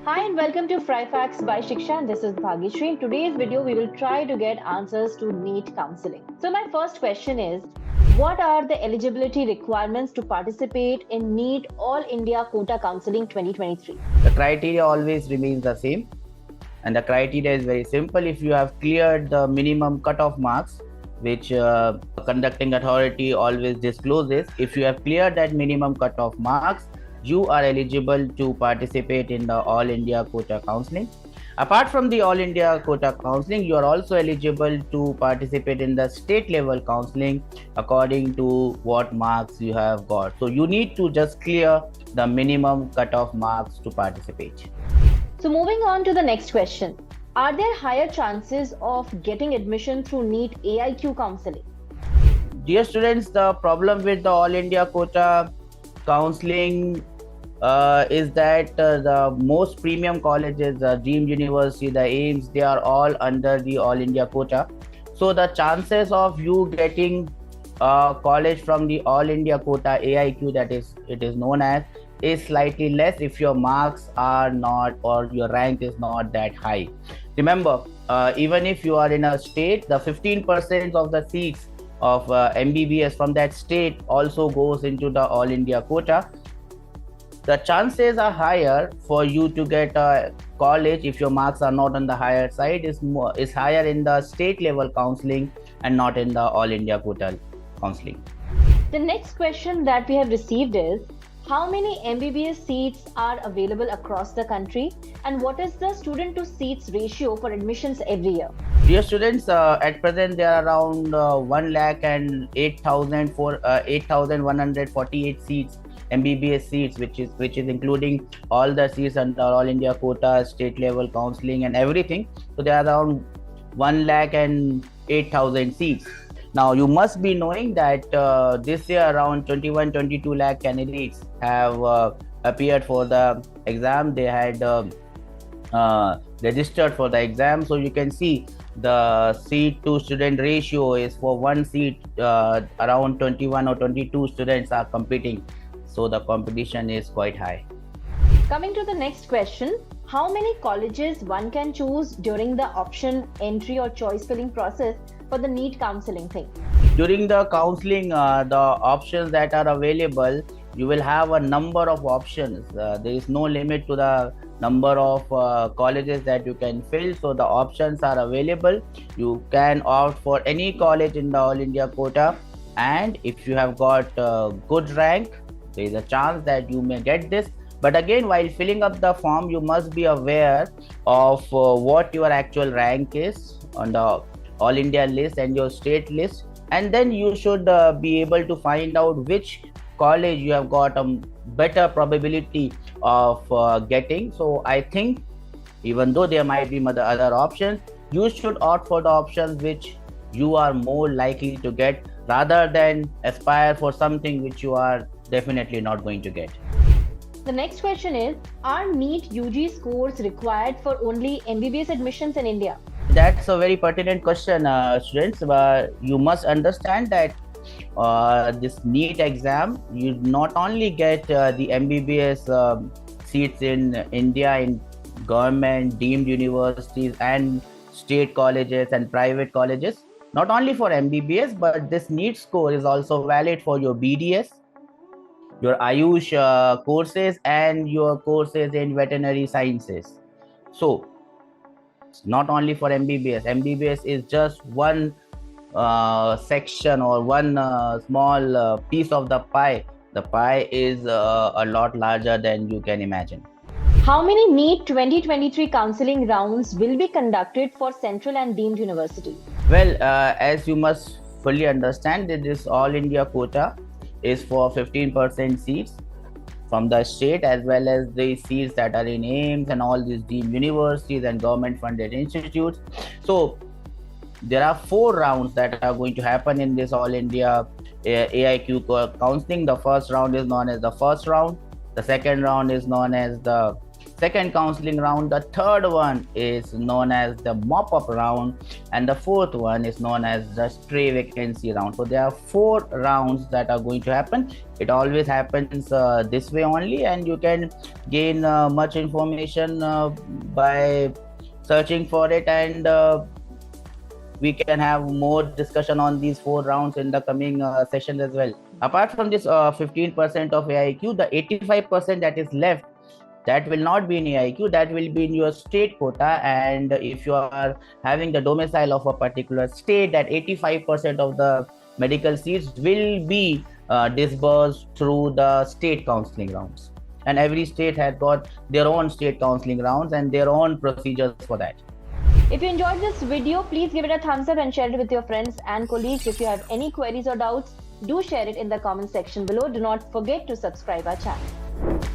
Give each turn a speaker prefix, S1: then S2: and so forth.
S1: Hi and welcome to Fri FAQs by Shiksha, and this is Bhagyashree. In today's video, we will try to get answers to NEET counseling. So my first question is, what are the eligibility requirements to participate in NEET All India Quota Counseling 2023?
S2: The criteria always remains the same, and the criteria is very simple. If you have cleared the minimum cutoff marks, which conducting authority always discloses, if you have cleared that minimum cutoff marks, you are eligible to participate in the All India Quota Counseling. Apart from the All India Quota Counseling, you are also eligible to participate in the state level counseling according to what marks you have got. So you need to just clear the minimum cutoff marks to participate.
S1: So moving on to the next question. Are there higher chances of getting admission through NEET AIQ counseling?
S2: Dear students, the problem with the All India Quota Counseling is that the most premium colleges, the Dream University, the AIMS, they are all under the All India Quota. So the chances of you getting a college from the All India Quota AIQ, that is, it is known as, is slightly less if your marks are not, or your rank is not that high. Remember, even if you are in a state, the 15% of the seats of MBBS from that state also goes into the All India Quota. The chances are higher for you to get a college if your marks are not on the higher side is higher in the state level counseling and not in the All India Quota counseling.
S1: The next question that we have received is, how many MBBS seats are available across the country, and what is the student to seats ratio for admissions every year?
S2: Dear students, at present there are around 1,08,000 for 8,148 seats, MBBS seats, which is including all the seats under All India Quota, state level counseling and everything. So there are around 1,08,000 seats. Now you must be knowing that this year around 21-22 lakh candidates have appeared for the exam. They had registered for the exam. So you can see the seat to student ratio is for one seat around 21 or 22 students are competing. So the competition is quite high.
S1: Coming to the next question, how many colleges one can choose during the option entry or choice filling process for the NEET counseling thing?
S2: During the counseling, the options that are available, you will have a number of options. There is no limit to the number of colleges that you can fill. So the options are available. You can opt for any college in the All India Quota, and if you have got a good rank, there is a chance that you may get this. But again, while filling up the form, you must be aware of what your actual rank is on the All India list and your state list, and then you should be able to find out which college you have got a better probability of getting. So I think even though there might be other options, you should opt for the options which you are more likely to get, rather than aspire for something which you are definitely not going to get.
S1: The next question is, are NEET UG scores required for only MBBS admissions in India?
S2: That's a very pertinent question, students. But you must understand that this NEET exam, you not only get the MBBS seats in India in government, deemed universities and state colleges and private colleges. Not only for MBBS, but this NEET score is also valid for your BDS, your Ayush courses and your courses in veterinary sciences. So not only for MBBS. MBBS is just one section or one small piece of the pie. The pie is a lot larger than you can imagine.
S1: How many NEET 2023 counseling rounds will be conducted for central and deemed universities?
S2: Well, as you must fully understand, that this All India Quota is for 15% seats from the state, as well as the seats that are in AIMS and all these deemed universities and government funded institutes. So there are 4 rounds that are going to happen in this All India AIQ counseling. The first round is known as the first round. The second round is known as the second counseling round. The third one is known as the mop-up round, and the fourth one is known as the stray vacancy round. So there are 4 rounds that are going to happen. It always happens this way only, and you can gain much information by searching for it, and we can have more discussion on these 4 rounds in the coming sessions as well. Apart from this 15% of AIQ, the 85% that is left, that will not be in AIQ, that will be in your state quota. And if you are having the domicile of a particular state, that 85% of the medical seats will be disbursed through the state counseling rounds. And every state has got their own state counseling rounds and their own procedures for that.
S1: If you enjoyed this video, please give it a thumbs up and share it with your friends and colleagues. If you have any queries or doubts, do share it in the comment section below. Do not forget to subscribe our channel.